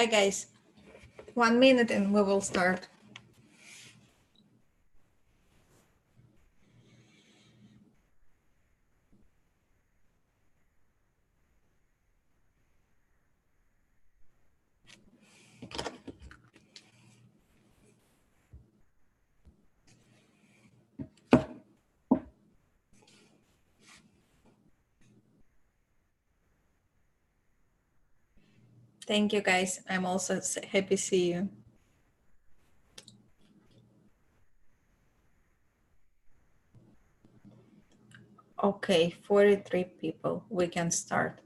Hi guys, 1 minute and we will start. Thank you guys. I'm also happy to see you. Okay, 43 people. We can start.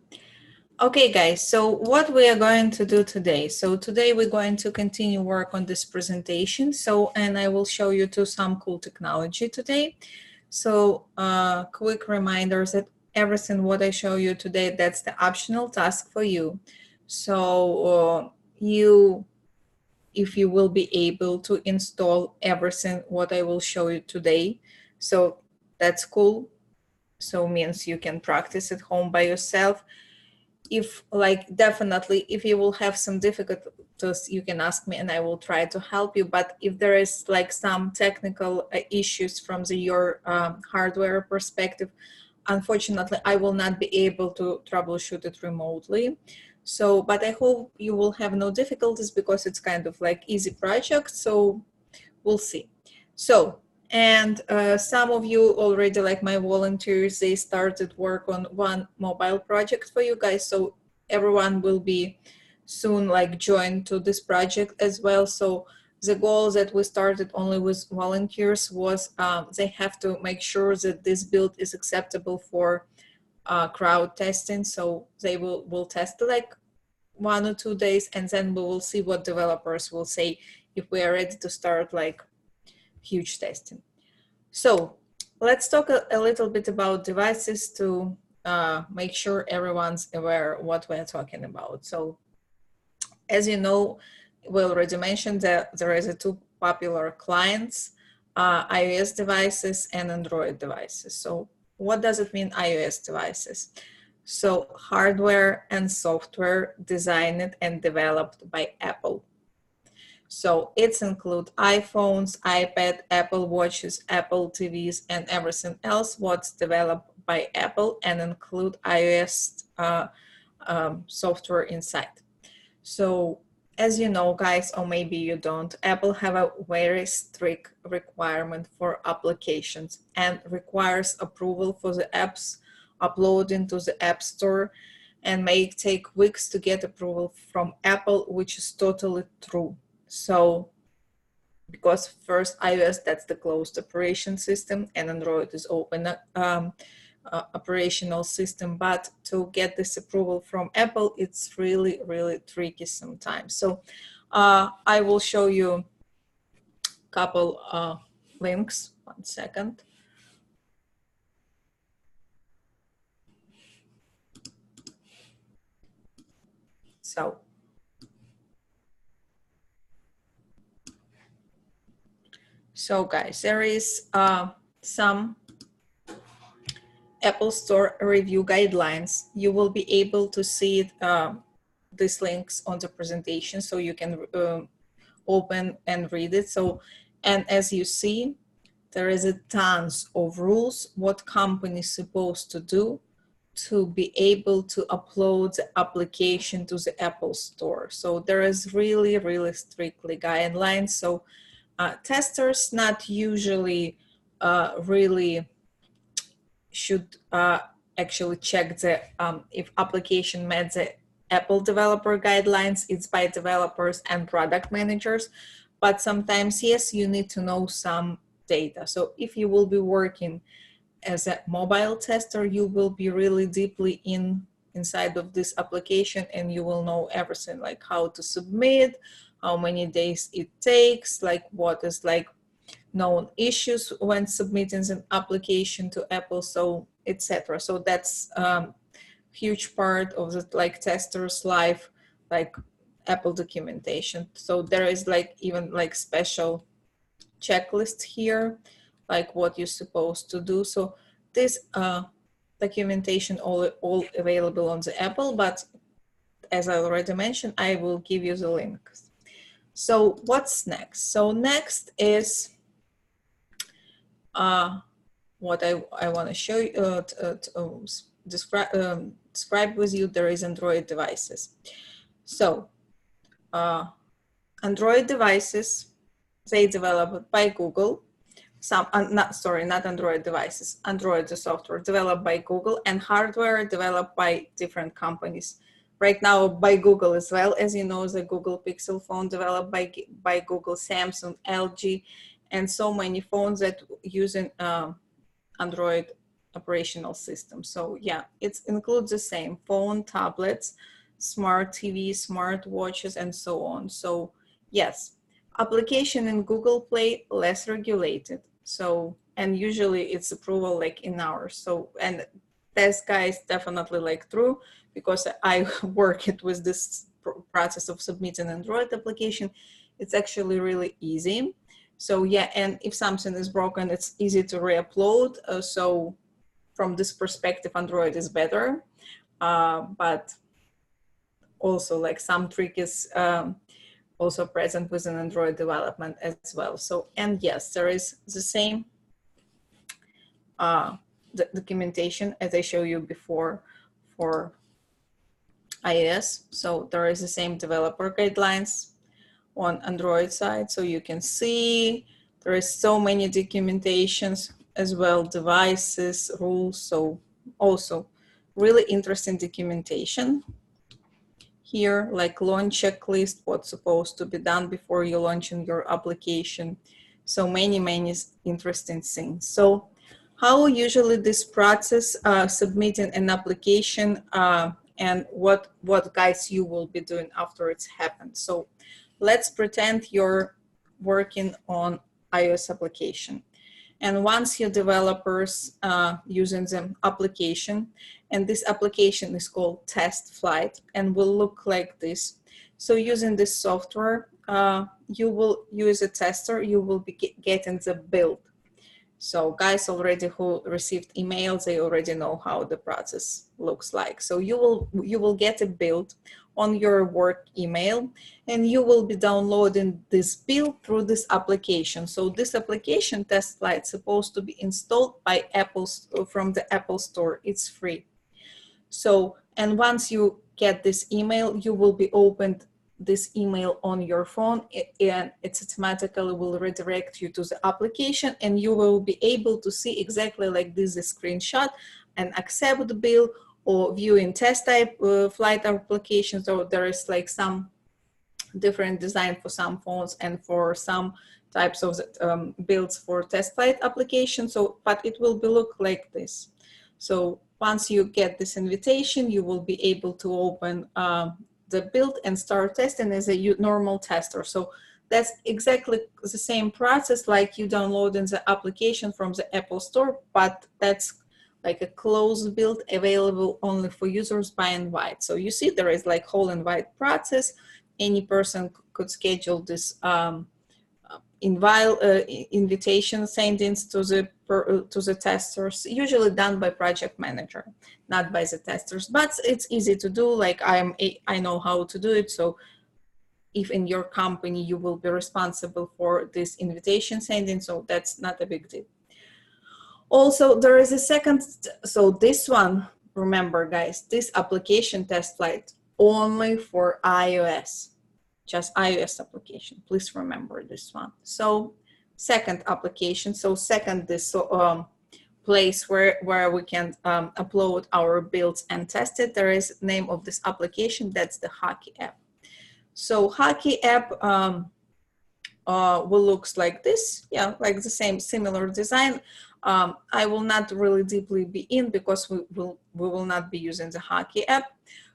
Okay guys, so what we are going to do today. So today we're going to continue work on this presentation. And I will show you to some cool technology today. So quick reminders that everything what I show you today, that's the optional task for you. So if you will be able to install everything what I will show you today. So that's cool. So means you can practice at home by yourself. If definitely if you will have some difficulties, you can ask me and I will try to help you. But if there is some technical issues from your hardware perspective, unfortunately I will not be able to troubleshoot it remotely. So but I hope you will have no difficulties because it's kind of easy project. So we'll see. So and some of you already, like my volunteers, they started work on one mobile project for you guys. So everyone will be soon joined to this project as well. So the goal that we started only with volunteers was they have to make sure that this build is acceptable for crowd testing. So they will test 1 or 2 days, and then we will see what developers will say if we are ready to start huge testing. So let's talk a little bit about devices to make sure everyone's aware what we're talking about. So as you know, we already mentioned that there is two popular clients, iOS devices and Android devices. So what does it mean, iOS devices? So hardware and software designed and developed by Apple. So it's include iPhones, iPad, Apple Watches, Apple TVs, and everything else what's developed by Apple and include iOS software inside. So as you know, guys, or maybe you don't, Apple have a very strict requirement for applications and requires approval for the apps uploaded into the App Store and may take weeks to get approval from Apple, which is totally true. So because first iOS, that's the closed operation system, and Android is open operational system, but to get this approval from Apple, it's really, really tricky sometimes. So I will show you a couple links. 1 second. So guys, there is some Apple Store review guidelines. You will be able to see these links on the presentation, so you can open and read it. So, and as you see, there is a tons of rules what company is supposed to do to be able to upload the application to the Apple Store. So there is really, really strictly guidelines. So testers not usually really should actually check the if application met the Apple developer guidelines. It's by developers and product managers, but sometimes yes, you need to know some data. So if you will be working as a mobile tester, you will be really deeply inside of this application, and you will know everything, like how to submit, how many days it takes, what is known issues when submitting an application to Apple, so etc. So that's huge part of the tester's life, Apple documentation. So there is even special checklist here, what you're supposed to do. So this documentation all available on the Apple, but as I already mentioned, I will give you the links. So what's next? So next is what I want to show you, describe with you. There is Android devices. So Android devices, they developed by Google. Not Android devices. Android, the software developed by Google, and hardware developed by different companies. Right now by Google as well. As you know, the Google Pixel phone developed by Google, Samsung, LG, and so many phones that using Android operational system. So yeah, it includes the same phone, tablets, smart TV, smart watches, and so on. So yes, application in Google Play less regulated. So, and usually it's approval like in hours. So, and this guy is definitely like true, because I worked with this process of submitting Android application. It's actually really easy. So yeah, and if something is broken, it's easy to re-upload. So from this perspective, Android is better. But also like some trick is also present within Android development as well. So, and yes, there is the same the documentation as I showed you before for iOS. So there is the same developer guidelines on Android side. So you can see there is so many documentations as well, devices, rules. So also really interesting documentation here, like launch checklist, what's supposed to be done before you launching your application. So many interesting things. So how usually this process submitting an application and what guys you will be doing after it's happened. So let's pretend you're working on iOS application. And once your developers using the application, and this application is called Test Flight and will look like this. So using this software, you will use a tester, you will be getting the build. So guys already who received emails, they already know how the process looks like. So you will get a build on your work email, and you will be downloading this build through this application. So this application, Test Flight, supposed to be installed by Apple from the Apple Store. It's free. So, and once you get this email, you will be opened this email on your phone, and it automatically will redirect you to the application, and you will be able to see exactly like this screenshot and accept the bill or view in test type flight applications. So there is like some different design for some phones and for some types of builds for test flight application. So, but it will be look like this. So once you get this invitation, you will be able to open the build and start testing as a normal tester. So that's exactly the same process like you downloading the application from the Apple Store, but that's like a closed build available only for users by invite. So you see there is like whole invite process. Any person could schedule this invitation sendings to the testers, usually done by project manager, not by the testers, but it's easy to do. Like I know how to do it. So if in your company you will be responsible for this invitation sending, so that's not a big deal. Also, there is a second, so this one, remember guys, this application Test Flight only for iOS. Just iOS application. Please remember this one. So second application. So second, this place where we can upload our builds and test it. There is name of this application. That's the Hockey app. So Hockey app will looks like this. Yeah, like the same similar design. I will not really deeply be in because we will not be using the Hockey app.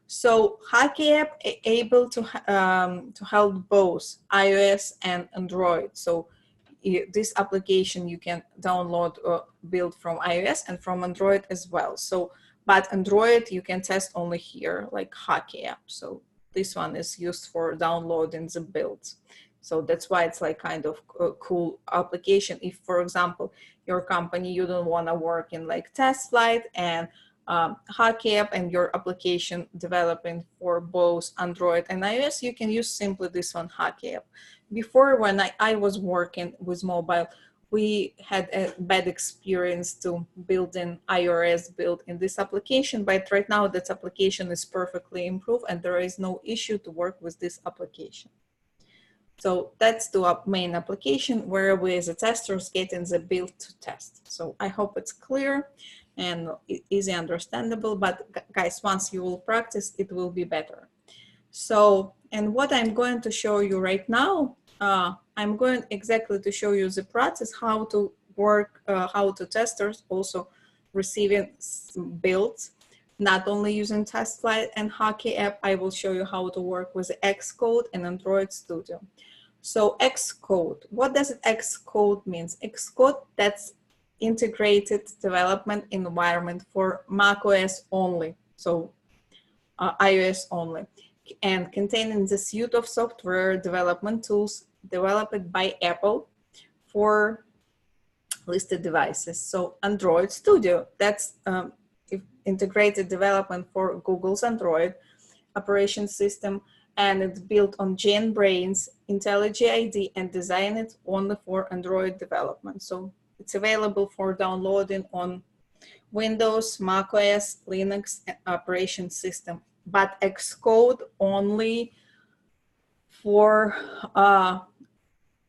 So Hockey app able to help both iOS and Android. So this application you can download or build from iOS and from Android as well. So, but Android you can test only here, like Hockey app. So this one is used for downloading the builds. So that's why it's like kind of a cool application. If, for example, your company, you don't want to work in like Test Flight and hockey app and your application developing for both Android and iOS, you can use simply this one, hockey app. Before, when I was working with mobile, we had a bad experience to build an iOS build in this application, but right now this application is perfectly improved and there is no issue to work with this application. So that's the main application where we as a testers getting the build to test. So I hope it's clear and easy understandable, but guys, once you will practice, it will be better. So, and what I'm going to show you right now, I'm going exactly to show you the process, how to work, how to testers also receiving builds, not only using TestFlight and Hockey app. I will show you how to work with Xcode and Android Studio. So Xcode, what does Xcode means? Xcode, that's integrated development environment for macOS only, so iOS only, and containing the suite of software development tools developed by Apple for listed devices. So Android Studio, that's integrated development for Google's Android operation system, and it's built on JetBrains, IntelliJ IDEA, and designed only for Android development. So it's available for downloading on Windows, macOS, Linux operation system, but Xcode only for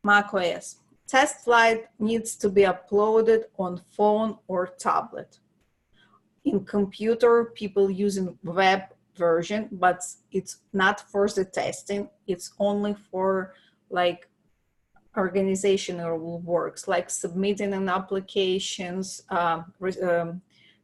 macOS. TestFlight needs to be uploaded on phone or tablet. In computer, people using web version, but it's not for the testing. It's only for like organizational works, like submitting an applications,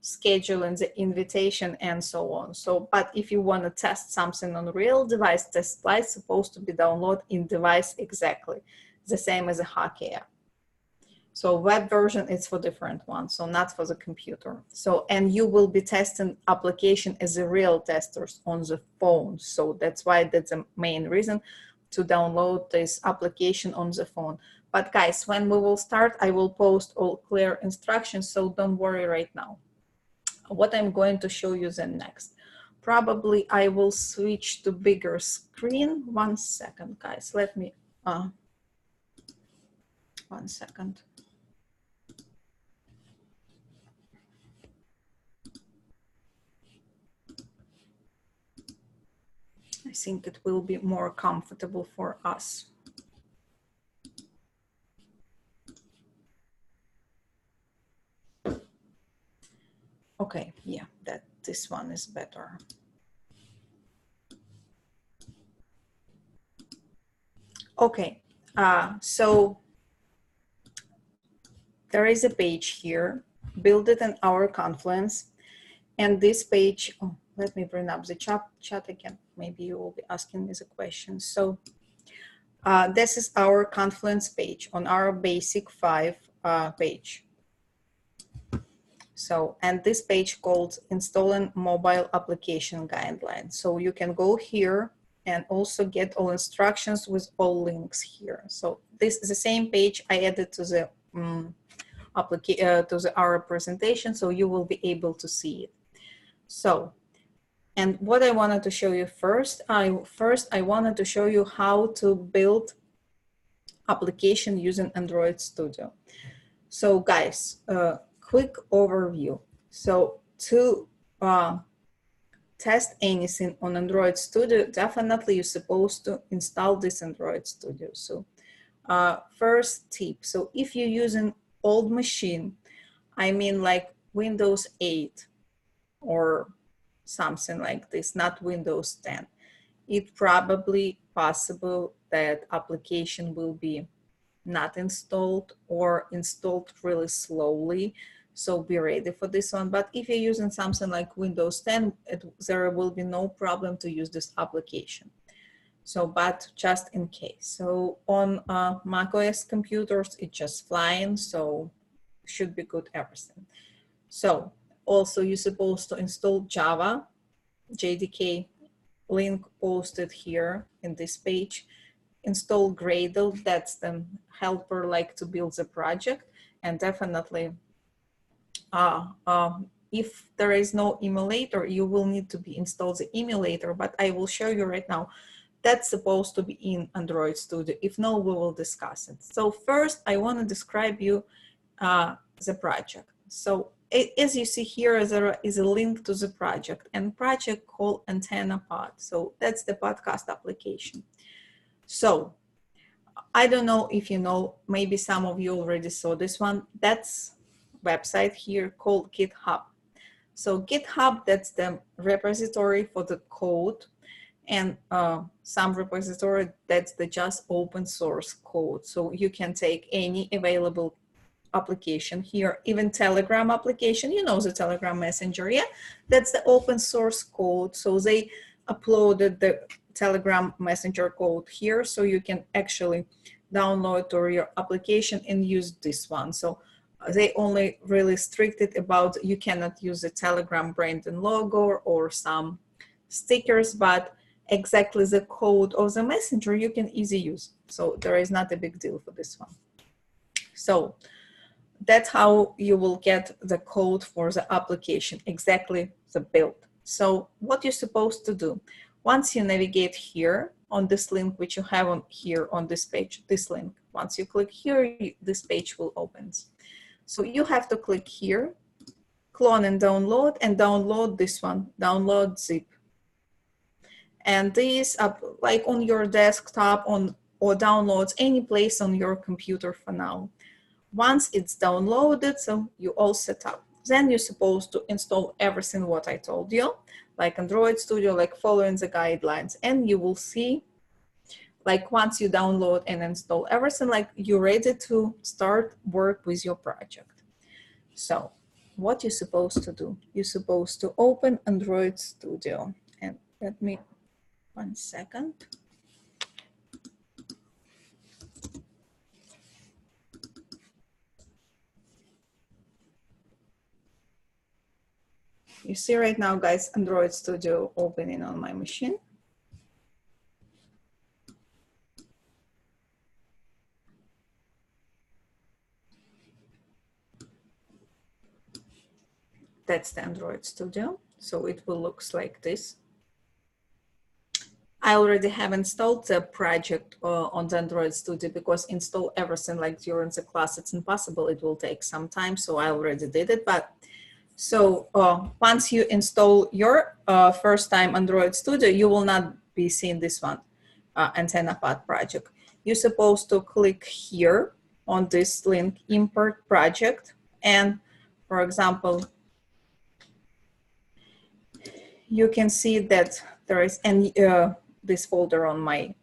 scheduling the invitation, and so on. So, but if you want to test something on real device, TestFlight is supposed to be downloaded in device exactly the same as a Hockey app. So web version is for different ones, so not for the computer. So, and you will be testing application as a real testers on the phone. So that's why that's the main reason to download this application on the phone. But guys, when we will start, I will post all clear instructions, so don't worry right now. What I'm going to show you then next. Probably I will switch to bigger screen. 1 second, guys. Let me, 1 second. I think it will be more comfortable for us. Okay, yeah, this one is better. Okay, so there is a page here, build it in our Confluence, and this page, oh, let me bring up the chat again. Maybe you will be asking me the question. So this is our Confluence page on our Basic 5 page. So, and this page called Installing Mobile Application Guidelines. So you can go here and also get all instructions with all links here. So this is the same page I added to the our presentation, so you will be able to see it. So, and what I wanted to show you first, I wanted to show you how to build application using Android Studio. So guys, quick overview. So to test anything on Android Studio, definitely you're supposed to install this Android Studio. So first tip, so if you're using old machine, I mean like Windows 8 or something like this, not Windows 10, it's probably possible that application will be not installed or installed really slowly. So be ready for this one. But if you're using something like Windows 10, there will be no problem to use this application. So, but just in case. So on macOS computers, it's just fine. So should be good everything. So also you're supposed to install Java, JDK, link posted here in this page. Install Gradle, that's the helper like to build the project, and definitely if there is no emulator, you will need to be installed the emulator, but I will show you right now. That's supposed to be in Android Studio. If no, we will discuss it. So first, I want to describe you the project. So as you see here, there is a link to the project, and project called Antenna Pod. So that's the podcast application. So I don't know if you know, maybe some of you already saw this one. That's website here called GitHub. So GitHub, that's the repository for the code, and some repository, that's the just open source code. So you can take any available application here, even Telegram application, you know, the Telegram messenger, yeah, that's the open source code. So they uploaded the Telegram messenger code here, so you can actually download to your application and use this one. So they only really restricted about you cannot use the Telegram brand and logo or some stickers, but exactly the code of the messenger you can easily use. So there is not a big deal for this one. So that's how you will get the code for the application, exactly the build. So what you're supposed to do, once you navigate here on this link, which you have on here on this page, this link, once you click here, this page will open. So you have to click here, clone and download this one, download zip. And these up like on your desktop or downloads any place on your computer for now. Once it's downloaded, so you all set up. Then you're supposed to install everything what I told you, like Android Studio, like following the guidelines. And you will see, like once you download and install everything, like you're ready to start work with your project. So what you're supposed to do, you're supposed to open Android Studio. And let me, 1 second. You see right now, guys, Android Studio opening on my machine. That's the Android Studio. So it will look like this. I already have installed the project on the Android Studio because install everything like during the class, it's impossible. It will take some time. So I already did it. But so once you install your first time Android Studio, you will not be seeing this one, Antenna Pod project. You're supposed to click here on this link, import project. And for example, you can see that there is this folder on my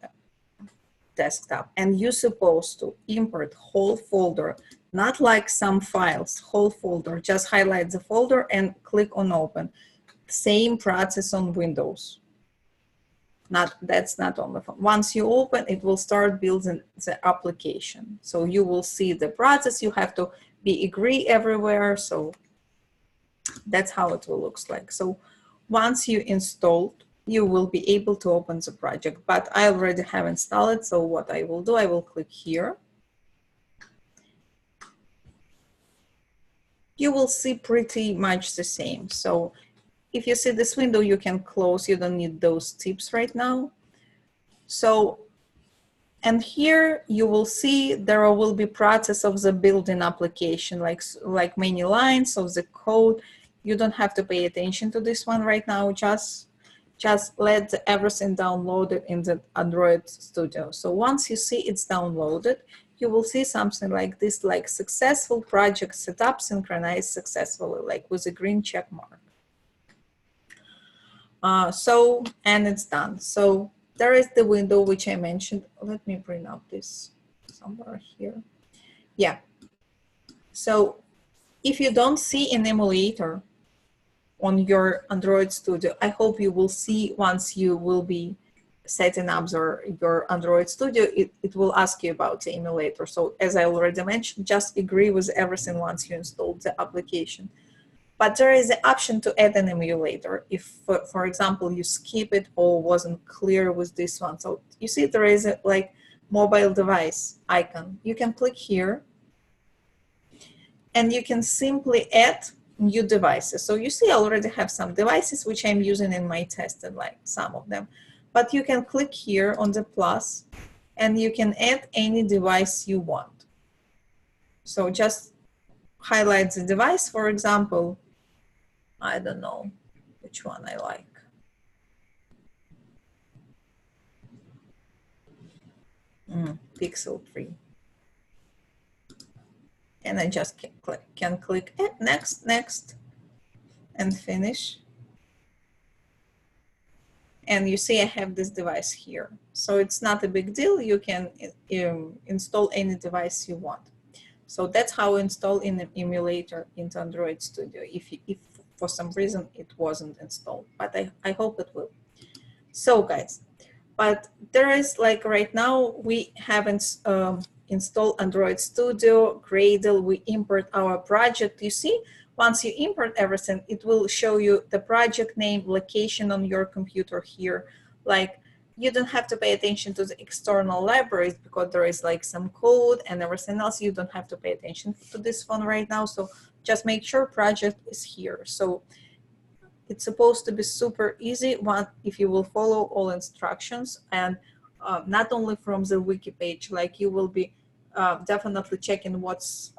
desktop, and you're supposed to import whole folder, not like some files, whole folder. Just highlight the folder and click on open. Same process on Windows. That's not on the phone. Once you open, it will start building the application. So you will see the process. You have to be agree everywhere. So that's how it will look like. So once you installed, you will be able to open the project, but I already have installed it. So what I will do, I will click here. You will see pretty much the same. So if you see this window, you can close. You don't need those tips right now. So, and here you will see there will be process of the building application, like many lines of the code. You don't have to pay attention to this one right now. Just let everything downloaded in the Android Studio. So once you see it's downloaded, you will see something like this, like successful project setup, synchronized successfully, like with a green check mark. And it's done. So there is the window which I mentioned. Let me bring up this somewhere here. Yeah. So if you don't see an emulator on your Android Studio, I hope you will see once you will be setting up your Android Studio, it will ask you about the emulator. So as I already mentioned, just agree with everything once you install the application. But there is an option to add an emulator if, for example, you skip it or wasn't clear with this one. So you see there is a like mobile device icon. You can click here and you can simply add new devices. So you see I already have some devices which I'm using in my test, and like some of them. But you can click here on the plus and you can add any device you want. So just highlight the device, for example, I don't know which one I like. Pixel 3. And I just can click next, next, and finish. And you see I have this device here. So it's not a big deal. You can install any device you want. So that's how install in an emulator into Android Studio if for some reason it wasn't installed, but I hope it will. So guys, but there is like right now we haven't installed Android Studio, Gradle, we import our project. You see, once you import everything, it will show you the project name, location on your computer here. Like you don't have to pay attention to the external libraries because there is like some code and everything else. You don't have to pay attention to this phone right now. So just make sure project is here. So it's supposed to be super easy one if you will follow all instructions, and not only from the wiki page, like you will be definitely checking what's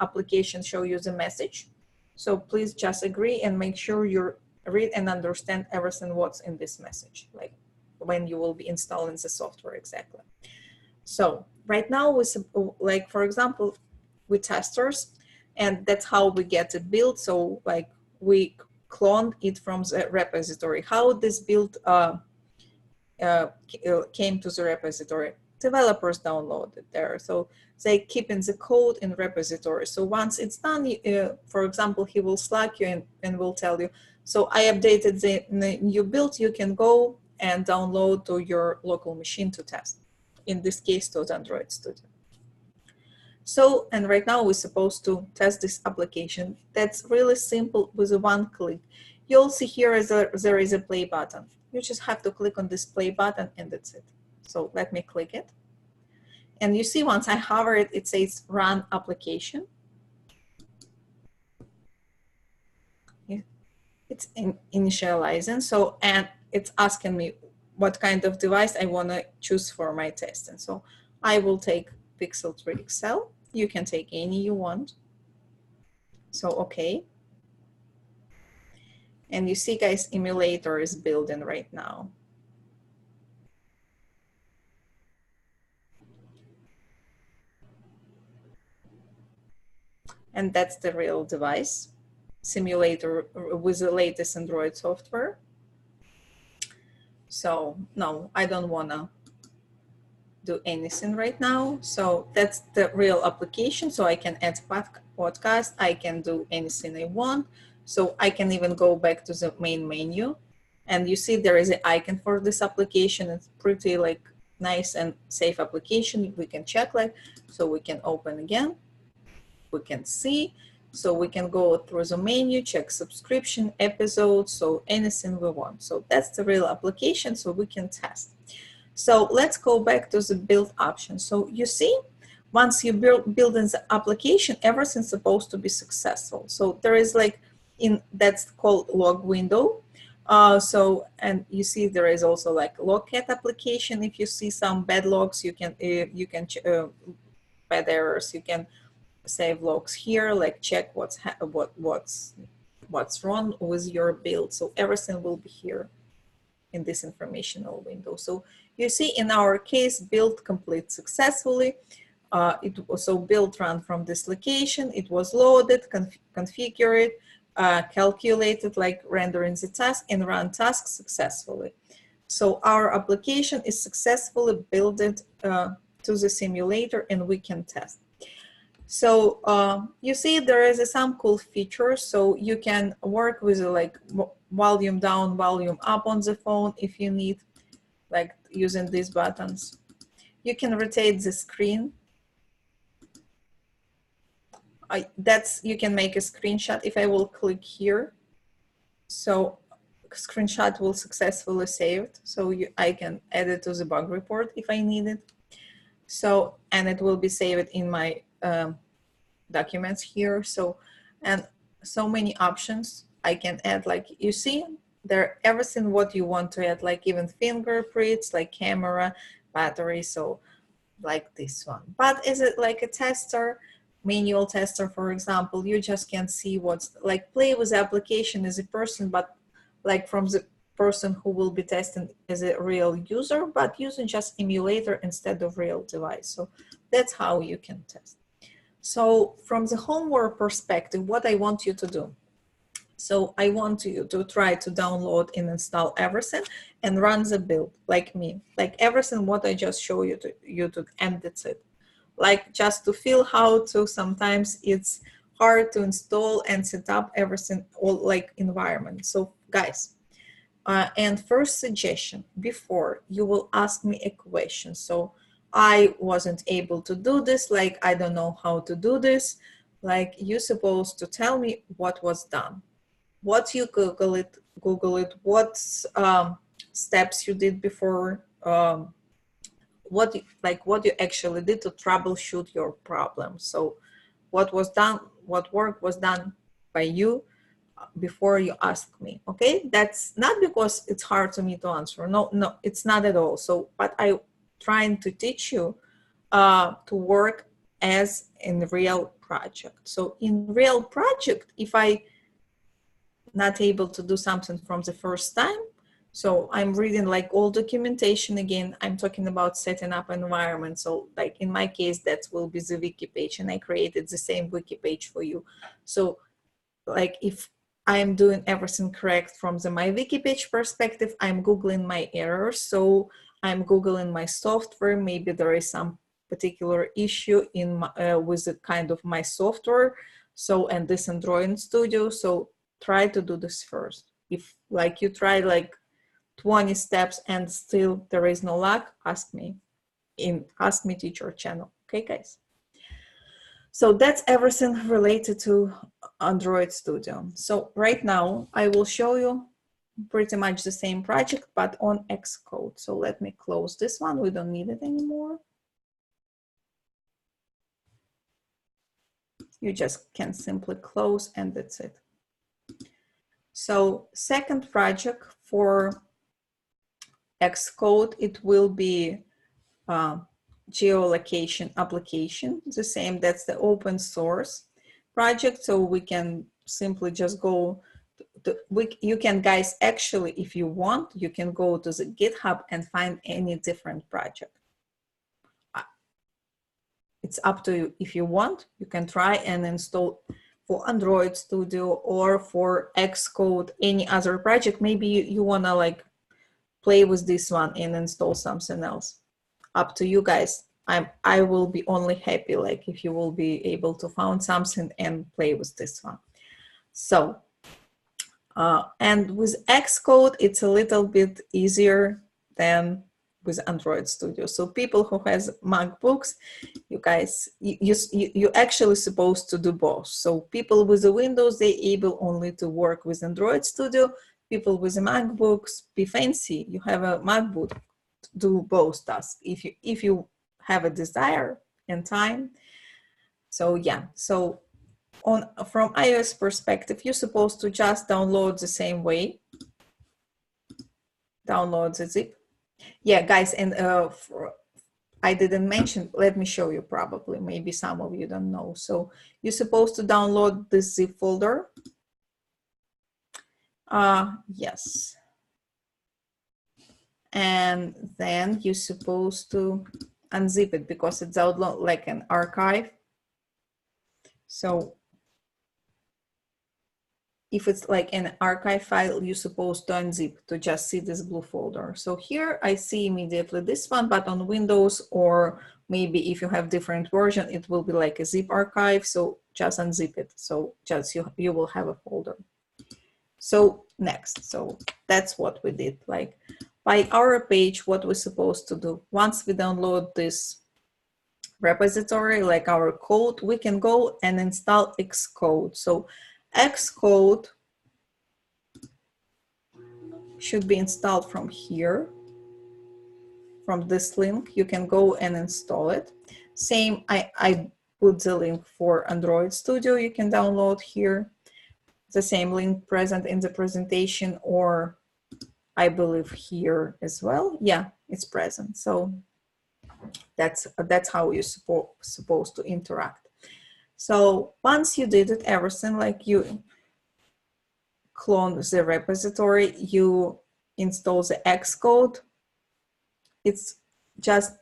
application show you the message. So please just agree and make sure you read and understand everything what's in this message, like when you will be installing the software exactly. So right now we, like for example, we testers, and that's how we get it built. So like we cloned it from the repository. How this build came to the repository? Developers downloaded there, so they keep in the code in repository. So once it's done, for example, he will Slack you and will tell you, so I updated the new build, you can go and download to your local machine to test. In this case, to the Android Studio. So, and right now we're supposed to test this application. That's really simple with a one click. You'll see here there is a play button. You just have to click on this play button and that's it. So let me click it. And you see once I hover it, it says run application. It's initializing. So, and it's asking me what kind of device I want to choose for my test. And so I will take Pixel 3 XL. You can take any you want. So, okay. And you see, guys, emulator is building right now. And that's the real device, simulator with the latest Android software. So no, I don't wanna do anything right now. So that's the real application. So I can add podcast, I can do anything I want. So I can even go back to the main menu, and you see there is an icon for this application. It's pretty like nice and safe application. We can check like, so we can open again, we can see, so we can go through the menu, check subscription, episodes, so anything we want. So that's the real application, so we can test. So let's go back to the build option. So you see, once you build in the application, everything's supposed to be successful. So there is like, that's called log window. So, and you see there is also like logcat application. If you see some bad logs, you can bad errors, you can save logs here, like check what's wrong with your build. So everything will be here in this informational window. So you see in our case, build complete successfully. It was so build run from this location, it was loaded, configured, calculated, like rendering the task, and run task successfully. So our application is successfully built to the simulator, and we can test. So you see there is some cool features. So you can work with like volume down, volume up on the phone if you need, like using these buttons. You can rotate the screen. You can make a screenshot. If I will click here, so screenshot will successfully saved. So I can add it to the bug report if I need it. So, and it will be saved in my documents here. So, and so many options I can add. Like you see, there everything what you want to add, like even fingerprints, like camera, battery. So like this one. But is it like a tester, manual tester, for example? You just can see what's like play with the application as a person, but like from the person who will be testing as a real user, but using just emulator instead of real device. So that's how you can test. So from the homework perspective, what I want you to do. So I want you to try to download and install everything and run the build like me, like everything what I just show you to, and that's it. Like just to feel how to, sometimes it's hard to install and set up everything all like environment. So guys, and first suggestion, before you will ask me a question. So I wasn't able to do this, like I don't know how to do this. Like you're supposed to tell me what was done, what you Google it, what steps you did before, what you actually did to troubleshoot your problem. So what was done, what work was done by you before you ask me. Okay, that's not because it's hard to me to answer. No, it's not at all. So, but I trying to teach you to work as in real project. So in real project, if I not able to do something from the first time, so I'm reading like all documentation again. I'm talking about setting up environment. So like in my case, that will be the wiki page, and I created the same wiki page for you. So like if I'm doing everything correct from the my wiki page perspective, I'm Googling my errors. So I'm Googling my software. Maybe there is some particular issue in my, with the kind of my software. So, and this Android Studio. So try to do this first. If like you try like 20 steps and still there is no luck, ask me in Ask Me Teacher channel. Okay, guys. So that's everything related to Android Studio. So right now I will show you pretty much the same project, but on Xcode. So let me close this one. We don't need it anymore. You just can simply close and that's it. So second project for Xcode, it will be geolocation application, the same, that's the open source project. So we can simply just go to, you can guys actually, if you want, you can go to the GitHub and find any different project. It's up to you. If you want, you can try and install for Android Studio or for Xcode, any other project. Maybe you wanna like play with this one and install something else. Up to you guys. I will be only happy like if you will be able to find something and play with this one. So and with Xcode, it's a little bit easier than with Android Studio. So people who has MacBooks, you guys, you actually supposed to do both. So people with the Windows, they able only to work with Android Studio. People with the MacBooks, be fancy. You have a MacBook, do both tasks if you have a desire and time. So yeah, so from iOS perspective, you're supposed to just download the same way. Download the zip. Yeah, guys, and I didn't mention, let me show you probably, maybe some of you don't know. So you're supposed to download this zip folder. Yes. And then you're supposed to unzip it because it's download like an archive. So if it's like an archive file, you're supposed to unzip to just see this blue folder. So here I see immediately this one, but on Windows, or maybe if you have different version, it will be like a zip archive. So just unzip it. So just you will have a folder. So next, so that's what we did. Like by our page, what we're supposed to do, once we download this repository, like our code, we can go and install Xcode. So Xcode should be installed from here. From this link, you can go and install it. Same, I put the link for Android Studio, you can download here. the same link present in the presentation, or I believe here as well. Yeah, it's present. So that's how you're supposed to interact. So once you did it, everything, like you clone the repository, you install the Xcode. It's just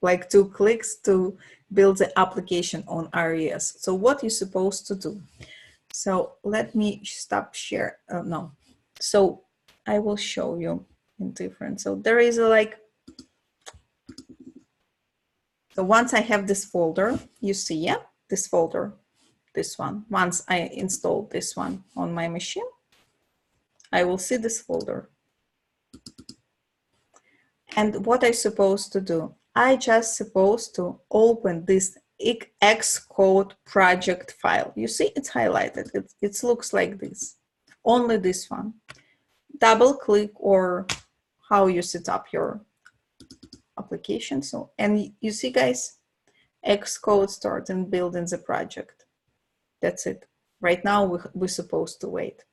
like 2 clicks to build the application on iOS. So what you're supposed to do. So let me stop share. No. So I will show you in different. So there is so once I have this folder, you see, yeah, this folder, this one. Once I install this one on my machine, I will see this folder. And what I'm supposed to do, I just supposed to open this Xcode project file. You see, it's highlighted. It looks like this. Only this one. Double click, or how you set up your application. So, and you see, guys, Xcode start and building the project. That's it. Right now, we're supposed to wait.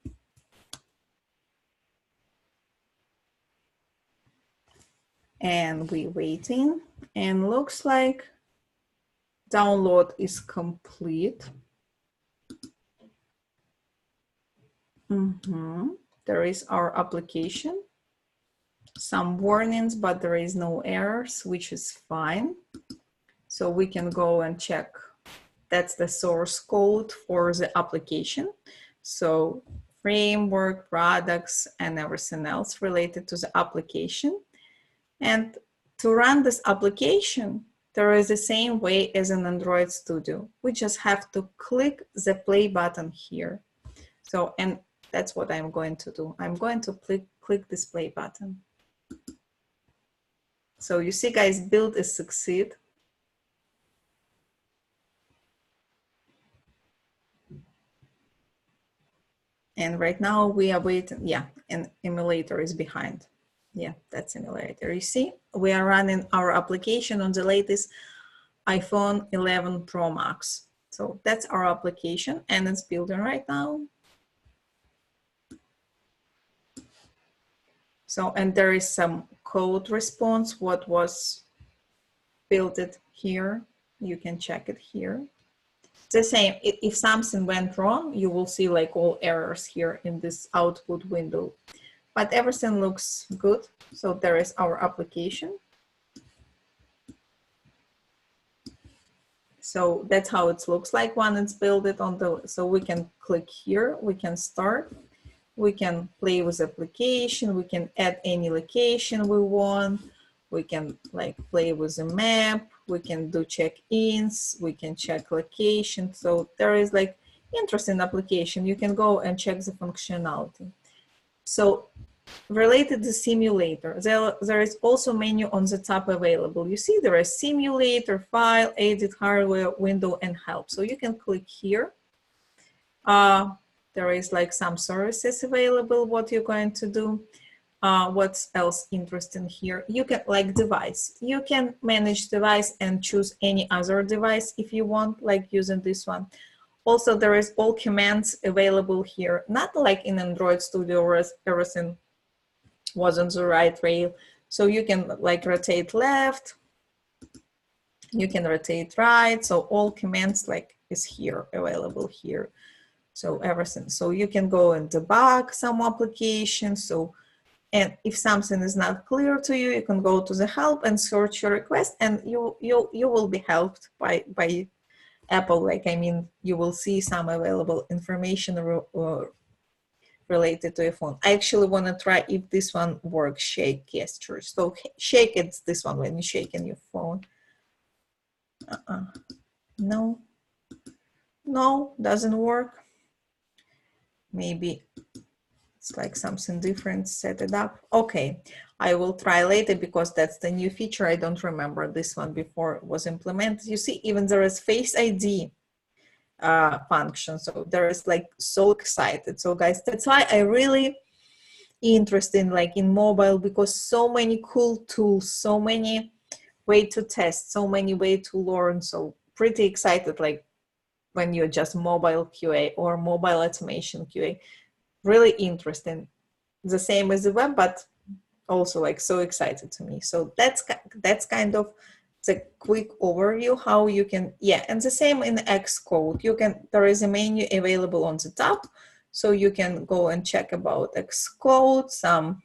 And we're waiting, and looks like download is complete. There is our application. Some warnings, but there is no errors, which is fine. So we can go and check. That's the source code for the application. So framework, products, and everything else related to the application. And to run this application, there is the same way as an Android Studio. We just have to click the play button here. So, and that's what I'm going to do. I'm going to click this play button. So you see, guys, build is succeed. And right now we are waiting. Yeah, and emulator is behind. Yeah, that's emulator. You see, we are running our application on the latest iPhone 11 Pro Max. So that's our application, and it's building right now. So, and there is some code response, what was built it here. You can check it here. It's the same. If something went wrong, you will see like all errors here in this output window. But everything looks good. So there is our application. So that's how it looks like when it's built it on the, so we can click here, we can start, we can play with application, we can add any location we want, we can like play with the map, we can do check-ins, we can check location. So there is like interesting application. You can go and check the functionality. So related to simulator, there is also menu on the top available. You see there is simulator, file, edit, hardware, window, and help. So you can click here. There is like some services available, what you're going to do. What's else interesting here? You can like device. You can manage device and choose any other device if you want, like using this one. Also, there is all commands available here, not like in Android Studio where everything was on the right rail. So you can like rotate left, you can rotate right. So all commands like is here, available here. So everything. So you can go and debug some applications. So, and if something is not clear to you, you can go to the help and search your request, and you will be helped by Apple. Like, I mean, you will see some available information related to a phone. I actually want to try if this one works, shake gesture. So shake, it's this one when you shake in your phone. No, doesn't work. Maybe it's like something different, set it up. Okay, I will try later because that's the new feature. I don't remember this one before it was implemented. You see, even there is Face ID function. So there is like so excited. So guys, that's why I really interested in like in mobile, because so many cool tools, so many way to test, so many way to learn. So pretty excited like when you're just mobile QA or mobile automation QA. Really interesting. The same as the web, but also like so excited to me. So that's kind of the quick overview how you can, yeah, and the same in Xcode. You can, there is a menu available on the top, so you can go and check about Xcode, some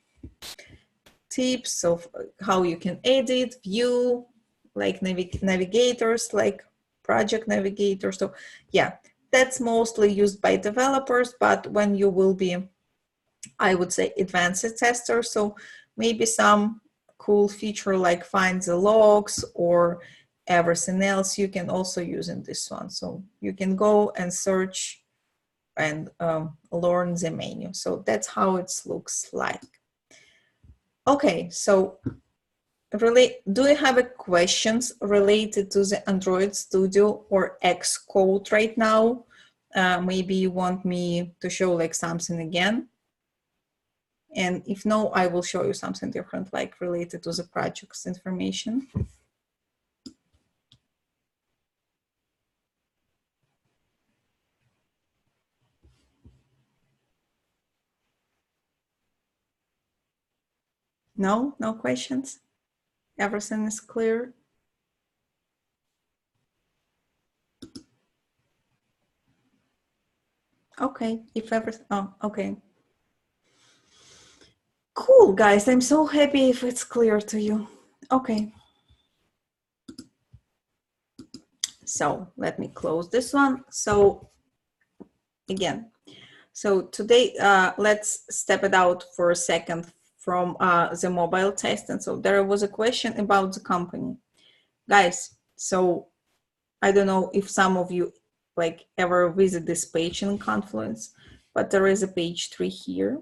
tips of how you can edit, view, like navigators, like project navigator. So yeah, that's mostly used by developers, but when you will be, I would say, advanced tester, so maybe some cool feature like find the logs or everything else you can also use in this one. So you can go and search and learn the menu. So that's how it looks like. Okay, so really, do you have a questions related to the Android Studio or Xcode right now? Maybe you want me to show like something again. And if no, I will show you something different, like related to the project's information. No, no questions? Everything is clear? Okay, if everything, oh, okay. Cool, guys, I'm so happy if it's clear to you. Okay. So let me close this one. So again, so today, let's step it out for a second from the mobile test. And so there was a question about the company. Guys, so I don't know if some of you like ever visit this page in Confluence, but there is a page 3 here.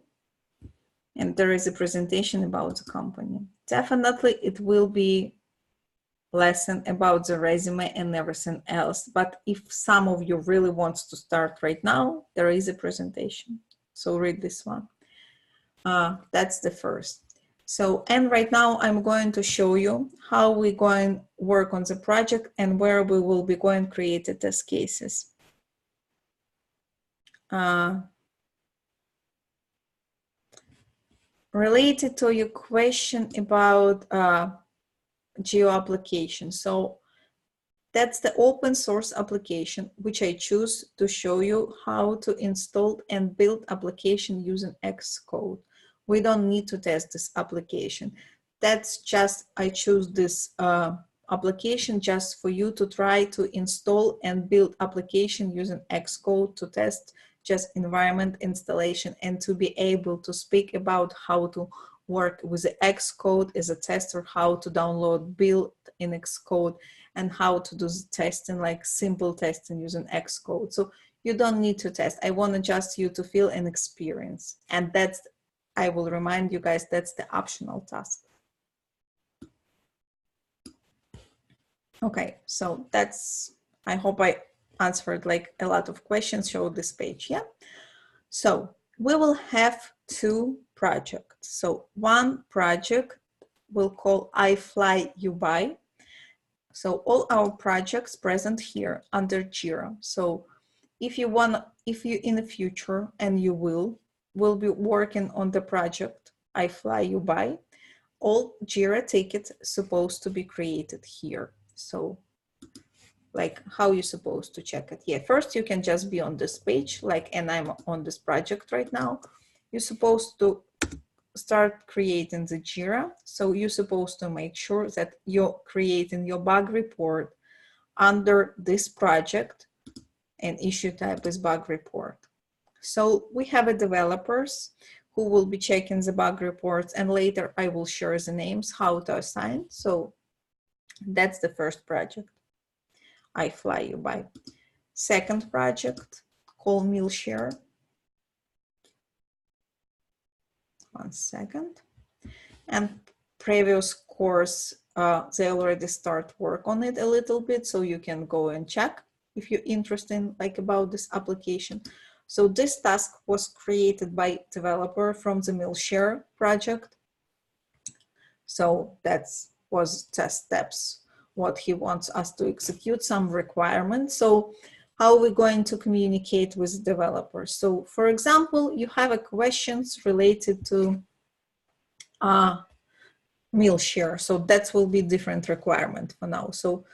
And there is a presentation about the company. Definitely it will be lesson about the resume and everything else. But if some of you really wants to start right now, there is a presentation. So read this one. That's the first. So, and right now I'm going to show you how we're going to work on the project and where we will be going to create the test cases. Related to your question about geo application. So that's the open source application, which I choose to show you how to install and build application using Xcode. We don't need to test this application. That's just, I choose this application just for you to try to install and build application using Xcode to test just environment installation and to be able to speak about how to work with the Xcode as a tester, how to download build in Xcode, and how to do the testing, like simple testing using Xcode. So you don't need to test. I want to just you to feel an experience. And that's, I will remind you guys, that's the optional task. Okay, so that's, I hope I answered like a lot of questions, showed this page, yeah? So we will have 2 projects. So one project we'll call I Fly You By. So all our projects present here under Jira. So if you want, if you in the future, and you will be working on the project I Fly You By, all Jira tickets supposed to be created here. So like how you supposed to check it? Yeah, first you can just be on this page, like, and I'm on this project right now. You're supposed to start creating the Jira. So you're supposed to make sure that you're creating your bug report under this project, and issue type is bug report. So we have a developers who will be checking the bug reports, and later I will share the names, how to assign. So that's the first project, I Fly You By. Second project, call meal share. One second. And previous course, they already start work on it a little bit, so you can go and check if you're interested like about this application. So this task was created by developer from the Milshare project. So that was test steps, what he wants us to execute, some requirements. So how we're going to communicate with developers. So for example, you have a questions related to meal share. So that will be different requirement for now. So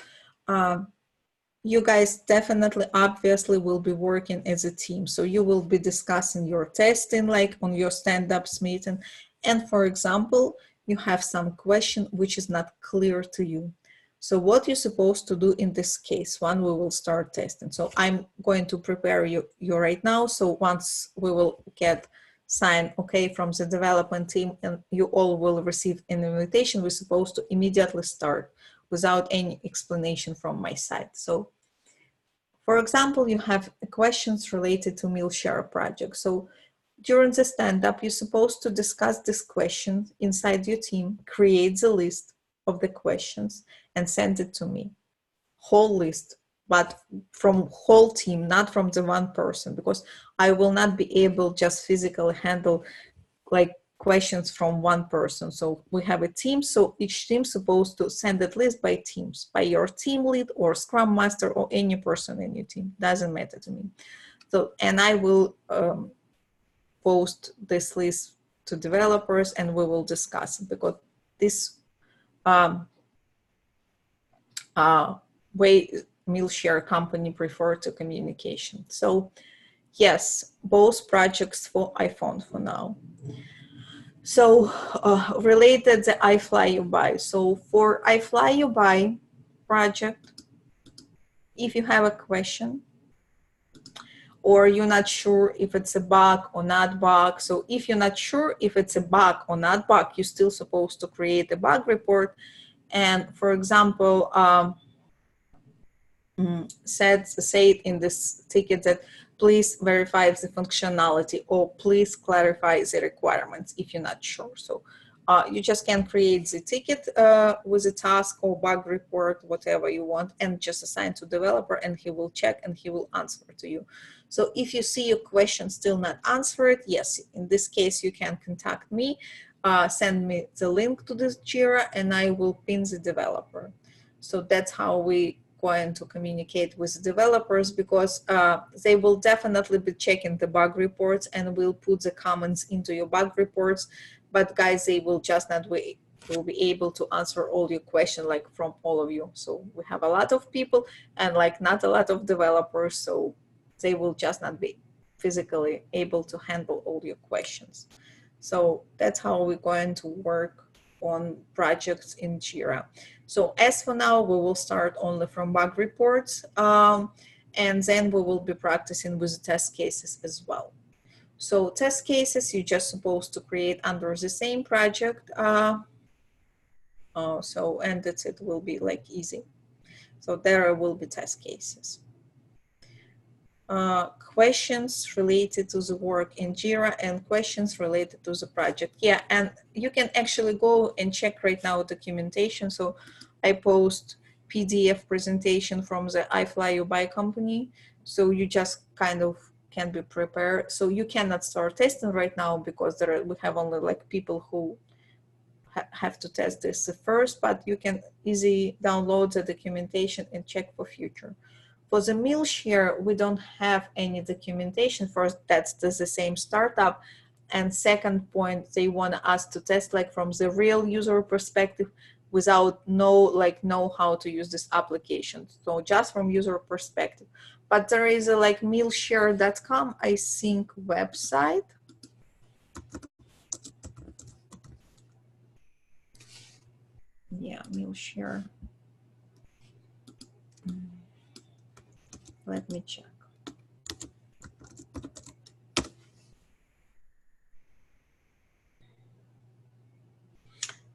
you guys definitely, obviously, will be working as a team. So you will be discussing your testing, like on your stand-ups meeting. And for example, you have some question which is not clear to you. So what you're supposed to do in this case, when we will start testing. So I'm going to prepare you right now. So once we will get sign okay from the development team and you all will receive an invitation, we're supposed to immediately start without any explanation from my side. So for example, you have questions related to meal share project. So during the stand-up, you're supposed to discuss this question inside your team, create the list of the questions and send it to me. Whole list, but from whole team, not from the one person, because I will not be able just physically handle like questions from one person. So we have a team, so each team supposed to send it list by teams, by your team lead or scrum master or any person in your team, doesn't matter to me. So, and I will post this list to developers and we will discuss it, because this way meal share company prefer to communication. So yes, both projects for iPhone for now. So related to I Fly You By. So for I Fly You By project, if you have a question or you're not sure if it's a bug or not bug. So if you're not sure if it's a bug or not bug, you're still supposed to create a bug report. And for example, say it in this ticket that please verify the functionality or please clarify the requirements if you're not sure. So you just can create the ticket with a task or bug report, whatever you want, and just assign to developer and he will check and he will answer to you. So if you see your question still not answered, yes, in this case, you can contact me, send me the link to this Jira and I will pin the developer. So that's how we going to communicate with developers, because they will definitely be checking the bug reports and will put the comments into your bug reports. But guys, they will just not will be able to answer all your questions like from all of you. So we have a lot of people and like not a lot of developers, so they will just not be physically able to handle all your questions. So that's how we're going to work on projects in Jira. So as for now, we will start only from bug reports, and then we will be practicing with test cases as well. So test cases, you're just supposed to create under the same project. And that's it, will be like easy. So there will be test cases. Questions related to the work in Jira and questions related to the project. Yeah, and you can actually go and check right now documentation. So I post PDF presentation from the I Fly You By company. So you just kind of can be prepared. So you cannot start testing right now because we have only like people who have to test this first, but you can easily download the documentation and check for future. For the meal share, we don't have any documentation. First, that's the same startup. And second point, they want us to test like from the real user perspective without know how to use this application. So just from user perspective. But there is a like mealshare.com, I think, website. Yeah, mealshare. Let me check.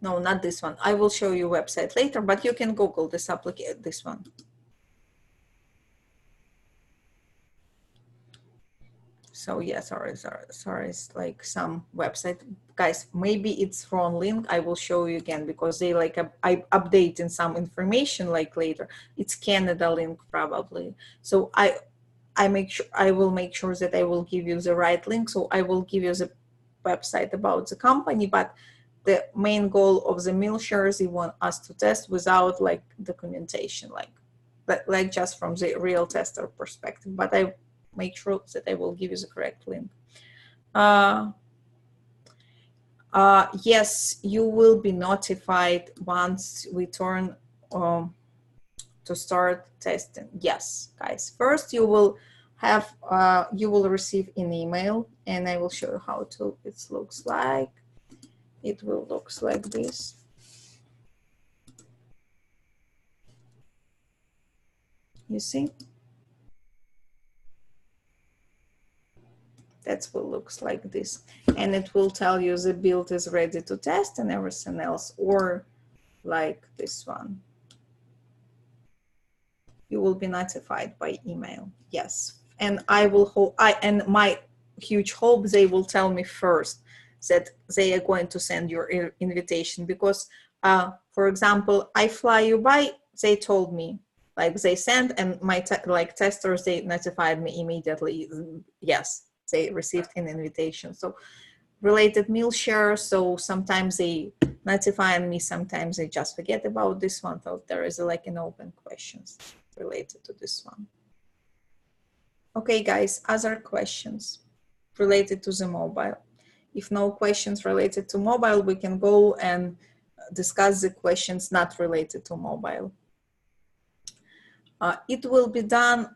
No, not this one. I will show you website later, but you can Google this application, this one. So yeah, sorry, it's like some website. Guys, maybe it's wrong link. I will show you again because they like I updating some information like later. It's Canada link probably. So I will make sure that I will give you the right link. So I will give you the website about the company, but the main goal of the meal shares, they want us to test without like documentation, like like just from the real tester perspective, but I make sure that I will give you the correct link. Yes, you will be notified once we turn to start testing. Yes, guys. First, you will have you will receive an email, and I will show you how to. It looks like. It will looks like this. You see? That's what looks like this, and it will tell you the build is ready to test and everything else, or like this one. You will be notified by email. Yes, and I will hope. And my huge hope they will tell me first that they are going to send your invitation, because, for example, I fly you by. They told me, like they sent, and my like testers, they notified me immediately. Yes, they received an invitation. So related meal share. So sometimes they notify me, sometimes they just forget about this one. So there is like an open questions related to this one. Okay, guys, other questions related to the mobile? If no questions related to mobile, we can go and discuss the questions not related to mobile. It will be done,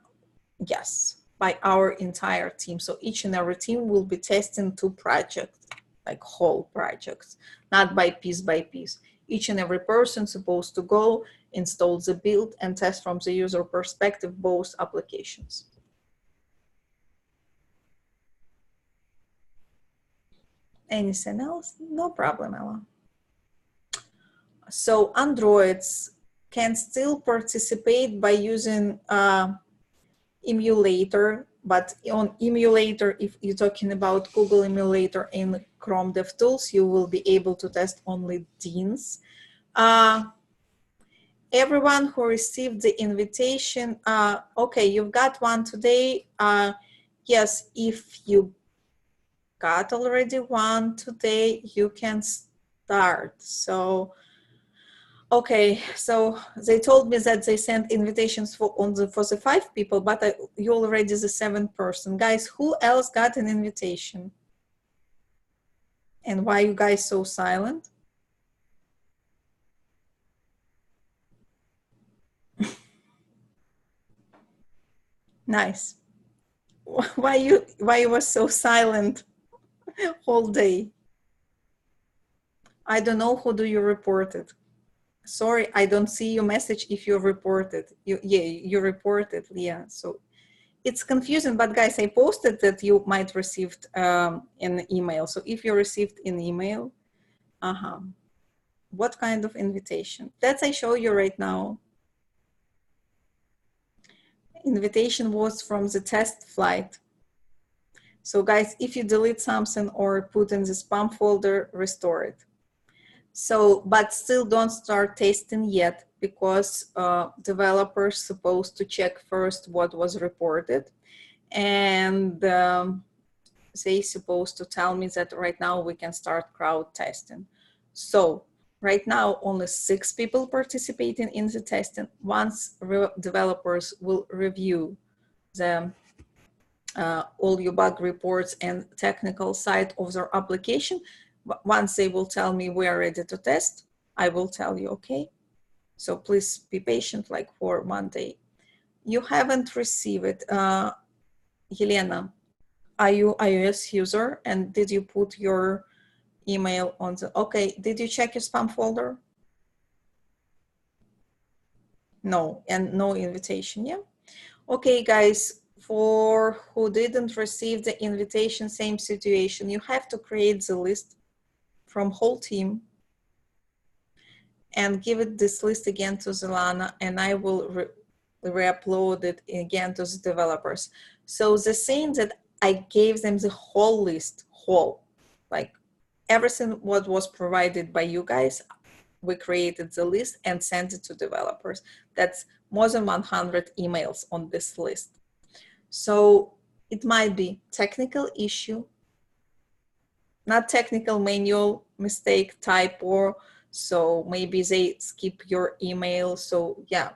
yes, by our entire team. So each and every team will be testing 2 projects, like whole projects, not by piece. Each and every person supposed to go install the build and test from the user perspective both applications. Anything else? No problem, Ella. So Androids can still participate by using emulator, but on emulator, if you're talking about Google emulator in Chrome DevTools, you will be able to test only DINs. Everyone who received the invitation, okay, you've got one today. Yes, if you got already one today, you can start. So, okay, so they told me that they sent invitations for the 5 people, but you already the 7th person. Guys, who else got an invitation? And why you guys so silent? Nice. Why you was so silent whole day? I don't know who do you reported. Sorry, I don't see your message if you reported. You reported, yeah. So it's confusing, but guys, I posted that you might received an email. So if you received an email, what kind of invitation? That I show you right now. Invitation was from the test flight. So guys, if you delete something or put in the spam folder, restore it. So, but still don't start testing yet, because developers supposed to check first what was reported, and they supposed to tell me that right now we can start crowd testing. So right now only 6 people participating in the testing. Once developers will review the all your bug reports and technical side of their application, once they will tell me we are ready to test, I will tell you, okay? So please be patient, like for 1 day. You haven't received it. Helena, are you iOS user, and did you put your email on the, okay, did you check your spam folder? No, and no invitation, yeah? Okay, guys, for who didn't receive the invitation, same situation. You have to create the list from whole team and give it this list again to Zelana, and I will re-upload it again to the developers. So the same that I gave them the whole list, like everything what was provided by you guys, we created the list and sent it to developers. That's more than 100 emails on this list. So it might be technical issue, not technical, manual mistake, typo. So maybe they skip your email. So yeah,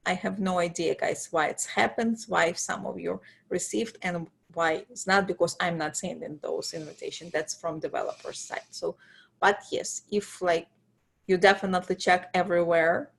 I have no idea, guys, why it's happened, why some of you received and why it's not, because I'm not sending those invitations. That's from developer side. So, but yes, if like you definitely check everywhere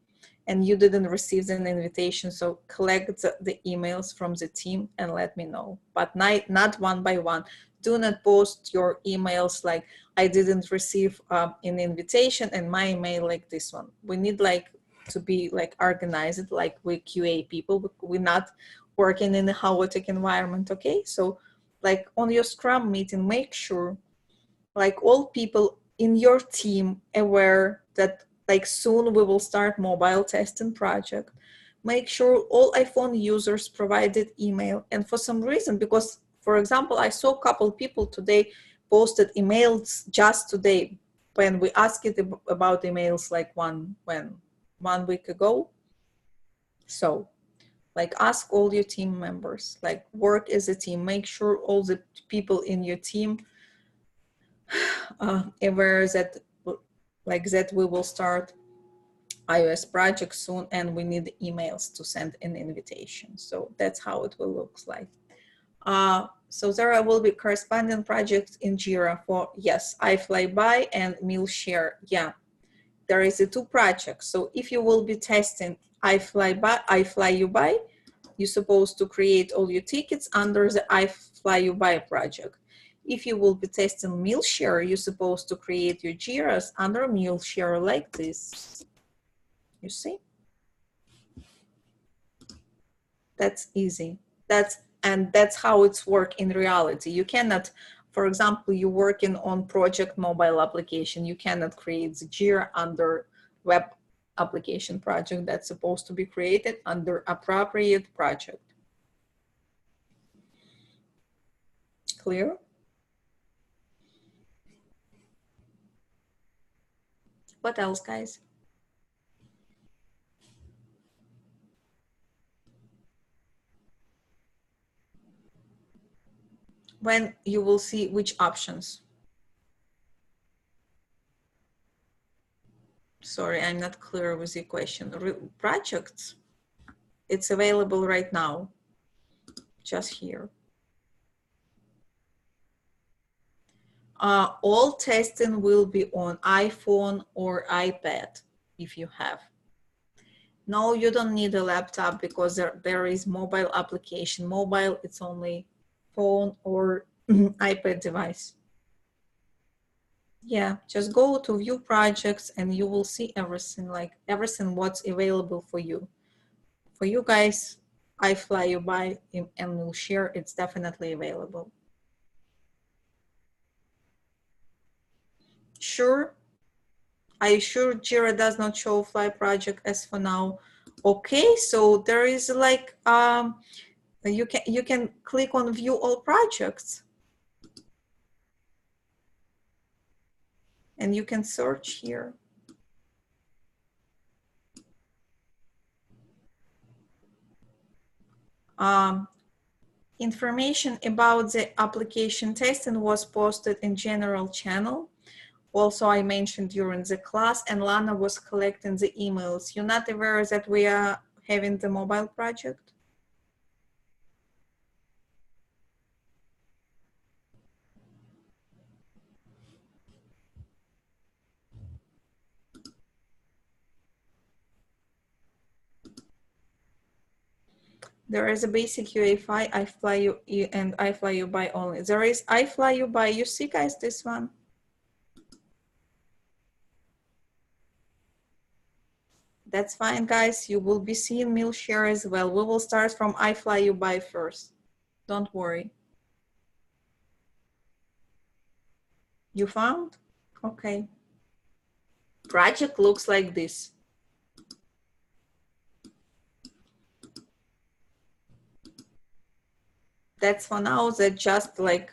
and you didn't receive an invitation, so collect the emails from the team and let me know, but not one by one. Do not post your emails like I didn't receive an invitation and my email like this one. We need like to be like organized, like we QA people. We're not working in a chaotic environment, okay? So like on your Scrum meeting, make sure like all people in your team aware that like soon we will start mobile testing project. Make sure all iPhone users provided email. And for some reason, because for example, I saw a couple people today posted emails just today when we asked it about emails like one week ago. So like ask all your team members, like work as a team, make sure all the people in your team aware that like that we will start iOS project soon and we need emails to send an invitation. So that's how it will look like. So there will be corresponding projects in Jira for, yes, iFlyby and MealShare. Yeah, there is a 2 projects. So if you will be testing iFlyUby, you're supposed to create all your tickets under the iFlyUby project. If you will be testing MealShare, you're supposed to create your Jiras under MealShare like this. You see? That's easy. That's how it's work in reality. You cannot, for example, you're working on project mobile application. You cannot create the Jira under web application project. That's supposed to be created under appropriate project. Clear? What else, guys? When you will see which options? Sorry, I'm not clear with your question. Projects, it's available right now, just here. All testing will be on iPhone or iPad if you have. No, you don't need a laptop because there is mobile application. Mobile, it's only phone or iPad device. Yeah, just go to view projects and you will see everything, like everything what's available for you. For you guys, iFlyUby and we'll share, it's definitely available. Sure. Are you sure Jira does not show fly project as for now? Okay, so there is like you can click on view all projects and you can search here. Information about the application testing was posted in general channel. Also, I mentioned during the class, and Lana was collecting the emails. You're not aware that we are having the mobile project? There is a basic QA5, and iFlyUby only. There is iFlyUby. You see, guys, this one? That's fine, guys. You will be seeing MealShare as well. We will start from iFlyUby first. Don't worry. You found? Okay. Project looks like this. That's for now. That just like,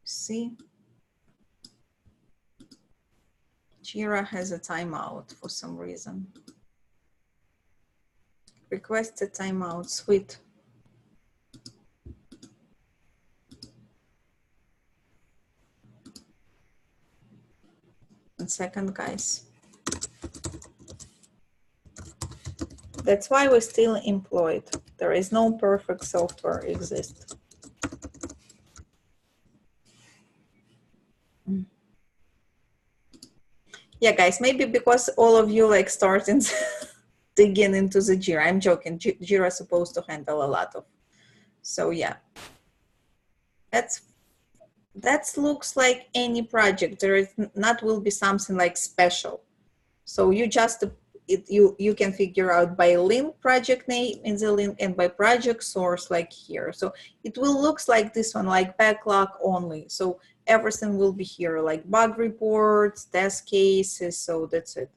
see? Jira has a timeout for some reason. Request a timeout, sweet. One second, guys. That's why we're still employed. There is no perfect software exist. Yeah, guys, maybe because all of you like starting digging into the Jira. I'm joking. Jira is supposed to handle a lot of. So yeah, that looks like any project. There is not will be something like special. So you just you can figure out by link project name in the link and by project source like here. So it will looks like this one, like backlog only. So everything will be here, like bug reports, test cases. So that's it.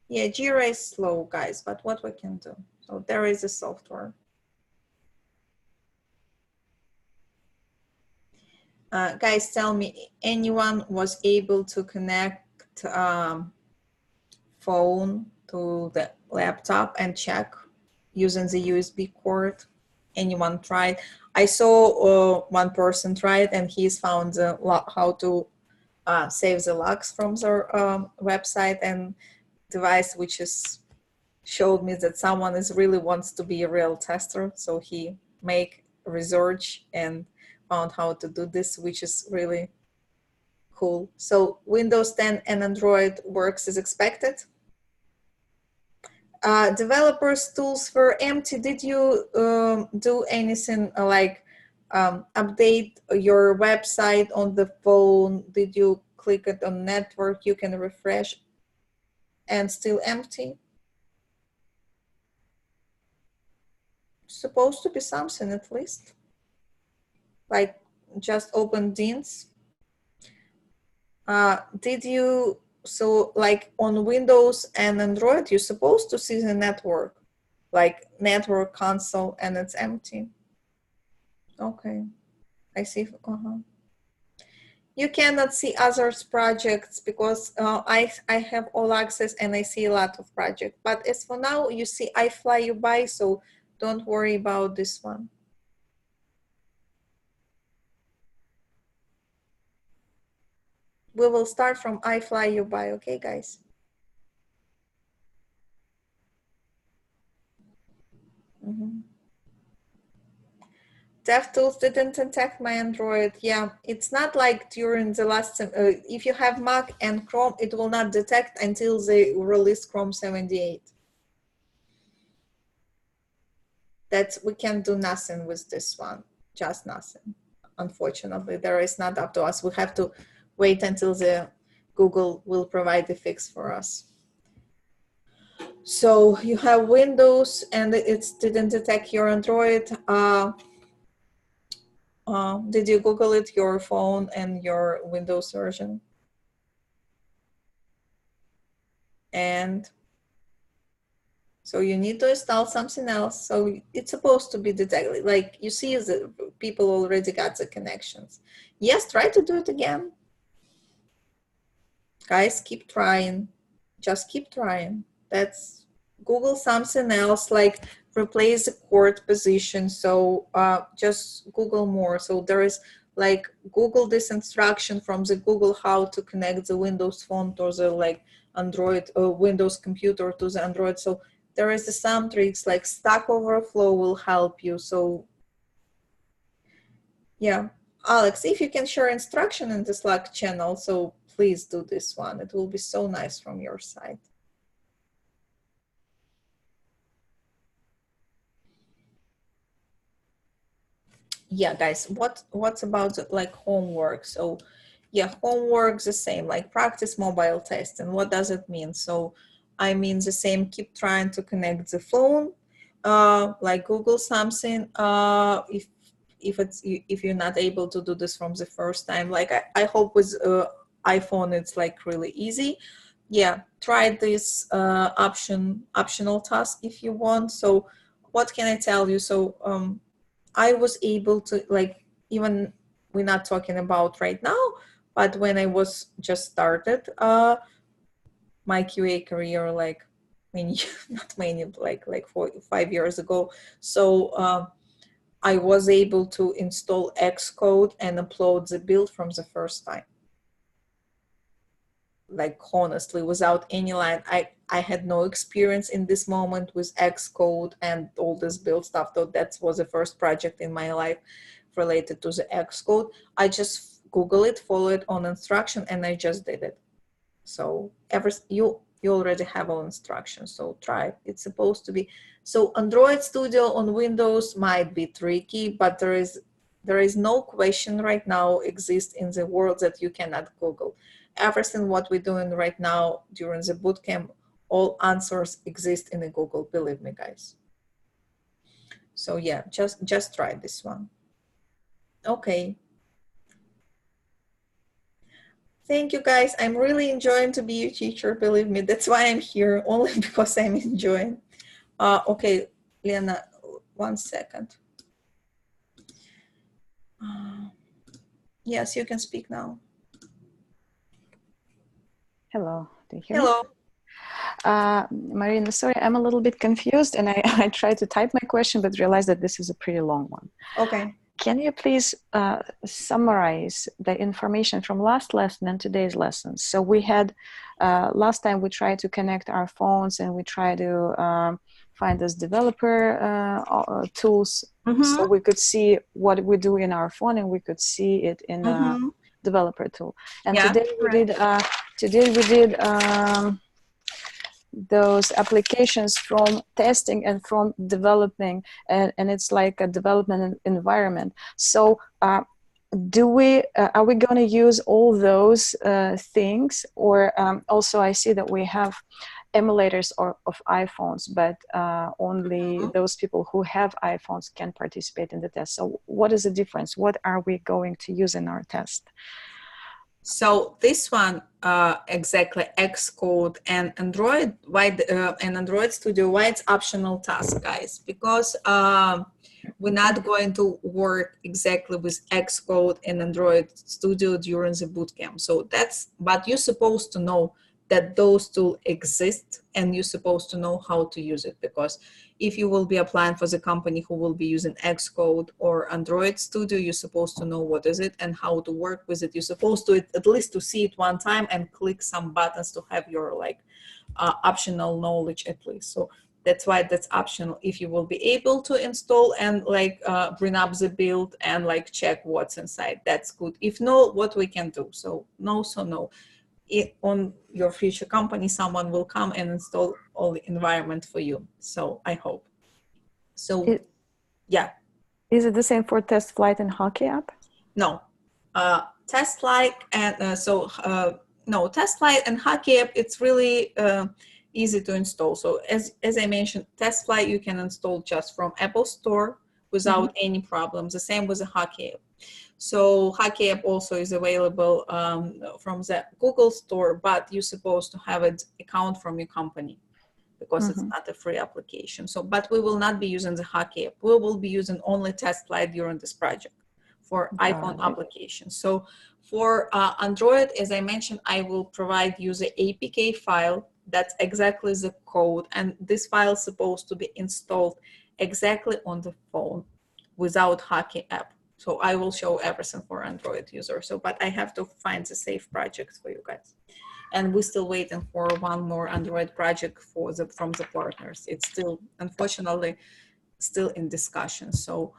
Yeah, Jira is slow, guys, but what we can do? So there is a software. Guys, tell me, anyone was able to connect phone to the laptop and check using the USB cord? Anyone tried? I saw one person tried and he's found how to save the logs from their website and device, which is showed me that someone is really wants to be a real tester. So he make research and found how to do this, which is really cool. So Windows 10 and Android works as expected. Developers tools were empty. Did you do anything like update your website on the phone? Did you click it on network? You can refresh and still empty. Supposed to be something at least. Like just open DINs. Did you, so like on Windows and Android, you're supposed to see the network, like network console, and it's empty. Okay, I see. You cannot see others projects because I have all access and I see a lot of projects. But as for now, you see I fly you by, so don't worry about this one. We will start from I fly you by, okay, guys? DevTools didn't detect my Android. Yeah, it's not like during the last, if you have Mac and Chrome, it will not detect until they release Chrome 78. That's, we can do nothing with this one, just nothing. Unfortunately, there is not up to us. We have to wait until the Google will provide the fix for us. So you have Windows and it didn't detect your Android. Did you Google it, your phone and your Windows version? And so you need to install something else. So it's supposed to be detected. Like you see, the people already got the connections. Yes, try to do it again. Guys, keep trying. Just keep trying. That's Google something else, like replace the cord position. So just Google more. So there is like Google this instruction from the Google how to connect the Windows phone to the like Android or Windows computer to the Android. So there is some tricks like Stack Overflow will help you. So yeah, Alex, if you can share instruction in the Slack channel, so please do this one. It will be so nice from your side. Yeah, guys, what's about like homework? So yeah, homework's the same, like practice mobile test. And what does it mean? So I mean the same, keep trying to connect the phone, like Google something. If you're not able to do this from the first time, like I hope with iPhone it's like really easy. Yeah, try this optional task if you want. So what can I tell you? So I was able to, like, even we're not talking about right now, but when I was just started my QA career, like many, not many, like 5 years ago. So I was able to install Xcode and upload the build from the first time. like honestly, without any line. I had no experience in this moment with Xcode and all this build stuff, though that was the first project in my life related to the Xcode. I just Google it, follow it on instruction, and I just did it. So you already have all instructions, so try it. It's supposed to be. So Android Studio on Windows might be tricky, but there is no question right now exists in the world that you cannot Google. Everything what we're doing right now during the bootcamp, all answers exist in the Google, believe me, guys. So yeah, just try this one. Okay. Thank you, guys. I'm really enjoying to be your teacher, believe me. That's why I'm here, only because I'm enjoying. Okay, Lena, 1 second. Yes, you can speak now. Hello, do you hear me? Hello. Marina, sorry, I'm a little bit confused, and I tried to type my question, but realized that this is a pretty long one. Okay. Can you please summarize the information from last lesson and today's lesson? So we had, last time we tried to connect our phones and we tried to find those developer tools, so we could see what we do in our phone and we could see it in the developer tool. And Yeah, today we did those applications from testing and from developing, and it's like a development environment. So are we going to use all those things, or also I see that we have emulators of iPhones, but only those people who have iPhones can participate in the test. So what is the difference? What are we going to use in our test? So this one, exactly, Xcode and Android, and Android Studio, why it's optional task, guys? Because we're not going to work exactly with Xcode and Android Studio during the bootcamp. So but you're supposed to know that those tools exist, and you're supposed to know how to use it, because if you will be applying for the company who will be using Xcode or Android Studio, you're supposed to know what is it and how to work with it. You're supposed to at least to see it one time and click some buttons to have your optional knowledge at least. So that's why that's optional. If you will be able to install and bring up the build and check what's inside, that's good. If no, what we can do? So no. On your future company, someone will come and install all the environment for you. So I hope. So yeah. Is it the same for Test Flight and Hockey app? No. Test Flight and no, Test Flight and Hockey app, it's really easy to install. So as I mentioned, Test Flight you can install just from Apple Store without any problems. The same with the Hockey app. So Hockey app also is available from the Google Store, but you're supposed to have an account from your company, because it's not a free application. So, but we will not be using the Hockey app. We will be using only Test Flight during this project for iPhone application. So for Android, as I mentioned, I will provide you the APK file. That's exactly the code. And this file is supposed to be installed exactly on the phone without Hockey app. So I will show everything for Android users. So, but I have to find the safe project for you guys. And we're still waiting for one more Android project from the partners. It's still, unfortunately, still in discussion. So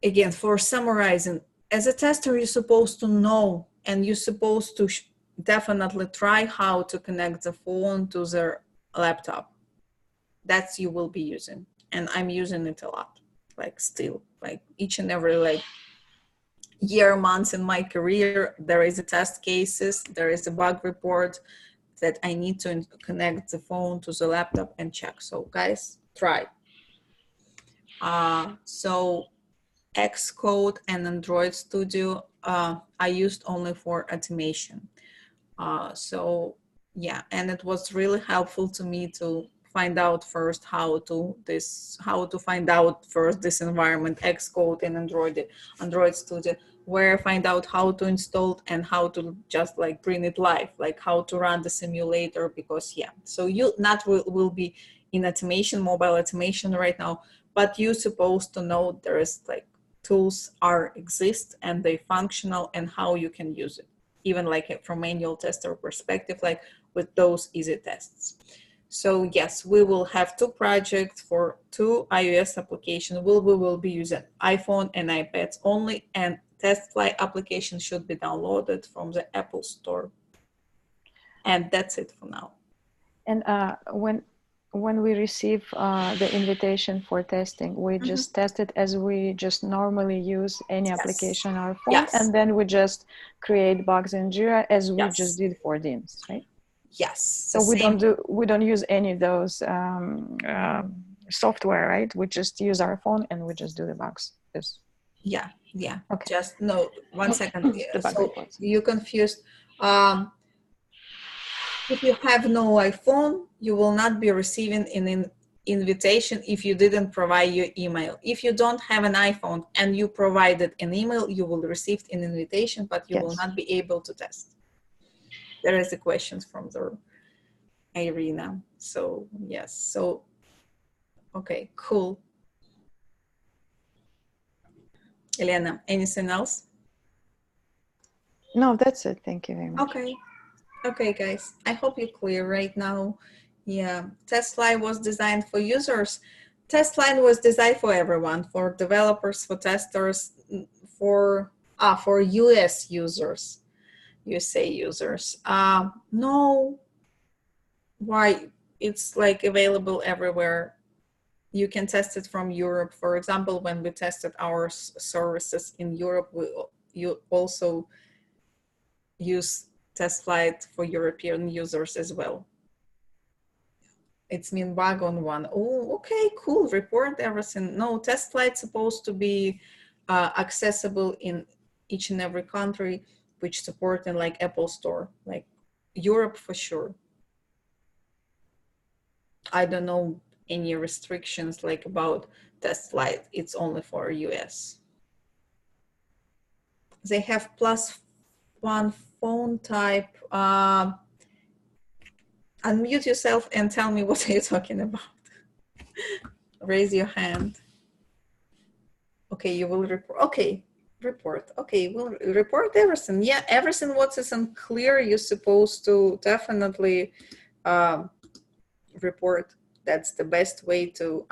again, for summarizing, as a tester, you're supposed to know, and you're supposed to definitely try how to connect the phone to their laptop. That's you will be using. And I'm using it a lot, still, each and every year, months in my career, there is a test cases, there is a bug report that I need to connect the phone to the laptop and check. So guys, try. So Xcode and Android Studio I used only for automation. So yeah, and it was really helpful to me to find out first how to find out first this environment, Xcode and Android Studio, where I find out how to install and how to just bring it live, how to run the simulator, because yeah, so you not will be in automation, mobile automation right now, but you're supposed to know there is tools exist and they functional and how you can use it. even like from manual tester perspective, like with those easy tests. So yes, we will have two projects for two iOS applications. We will be using iPhone and iPads only, and TestFly application should be downloaded from the Apple Store. And that's it for now. And when we receive the invitation for testing, we just test it as we just normally use any application on our phone, and then we just create bugs in Jira as we just did for DIMS, right? Yes. So we don't use any of those software, right? We just use our phone and we just do the bugs. Yeah. Okay. Just no. 1 second. So you confused. If you have no iPhone, you will not be receiving an invitation if you didn't provide your email. If you don't have an iPhone and you provided an email, you will receive an invitation, but you will not be able to test. There is a question from the Irina. So yes. So okay, cool. Elena, anything else? No, that's it. Thank you very much. Okay, guys, I hope you're clear right now. Yeah, TestLine was designed for users. TestLine was designed for everyone, for developers, for testers, for US users, USA users. No, why? It's like available everywhere. You can test it from Europe. For example, when we tested our services in Europe, you also use TestFlight for European users as well. It's mean wagon one. Oh, okay, cool. Report everything. No, TestFlight's supposed to be accessible in each and every country, which supporting like Apple Store, like Europe for sure. I don't know any restrictions like about TestFlight. It's only for US. They have +1 phone type. Unmute yourself and tell me what you're talking about. Raise your hand. Okay, you will report. Okay, report. Okay, we'll report everything. Yeah, everything what is unclear, you're supposed to definitely report. That's the best way to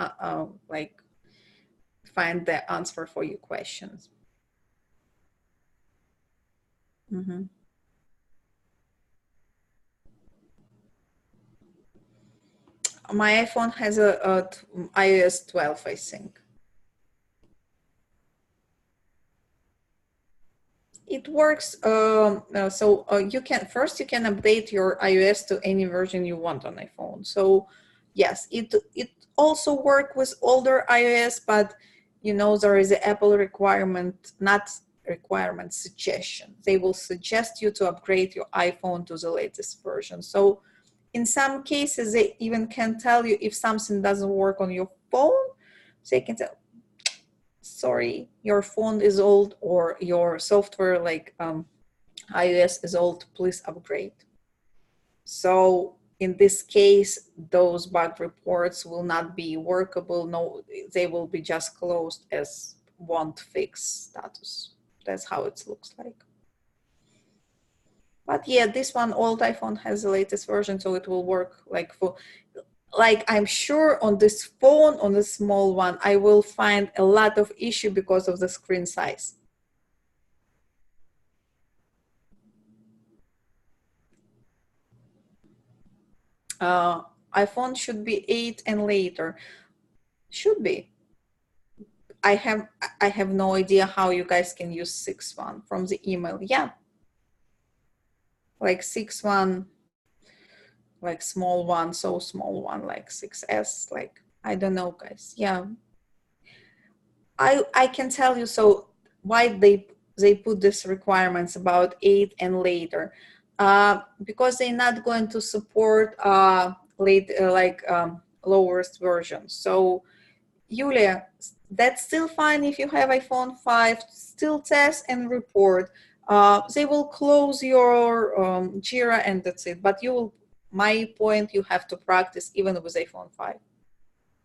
like find the answer for your questions. My iPhone has a iOS 12, I think. It works. You can update your iOS to any version you want on iPhone. So yes, it also works with older iOS, but you know there is an Apple requirement, not requirement, suggestion. They will suggest you to upgrade your iPhone to the latest version. So in some cases, they even can tell you if something doesn't work on your phone. They can tell, sorry, your phone is old or your software like iOS is old, please upgrade. So in this case, those bug reports will not be workable. No, they will be just closed as won't fix status. That's how it looks like. But yeah, this one, old iPhone has the latest version, so it will work like for, like I'm sure on this phone, on the small one, I will find a lot of issue because of the screen size. iPhone should be 8 and later. Should be. I have no idea how you guys can use 6.1 from the email. Yeah. Like 6.1, like small one, so small one, like 6S, like, I don't know, guys. Yeah. I can tell you, so why they put these requirements about 8 and later. Because they're not going to support lowest version. So Yulia, that's still fine if you have iPhone 5, still test and report. They will close your Jira and that's it. But my point, you have to practice even with iPhone 5.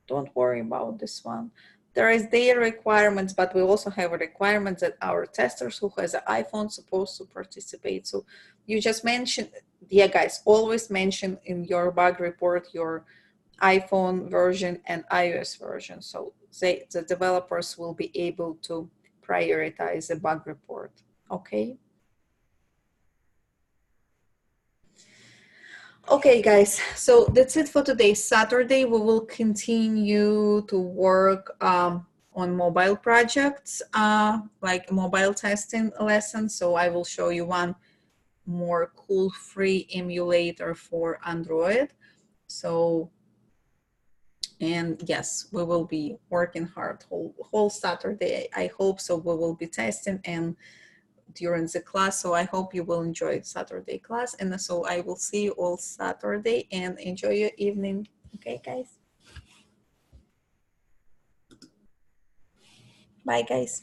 Don't worry about this one. there is their requirements, but we also have requirements that our testers who has an iPhone supposed to participate. So you just mentioned, yeah, guys, always mention in your bug report your iPhone version and iOS version. So the developers will be able to prioritize the bug report. Okay. Okay, guys, so that's it for today. Saturday, we will continue to work on mobile projects, like mobile testing lessons. So I will show you one more cool free emulator for Android. So, and yes, we will be working hard whole Saturday. I hope so. We will be testing and during the class. So I hope you will enjoy Saturday class. And so I will see you all Saturday and enjoy your evening. Okay, guys. Bye, guys.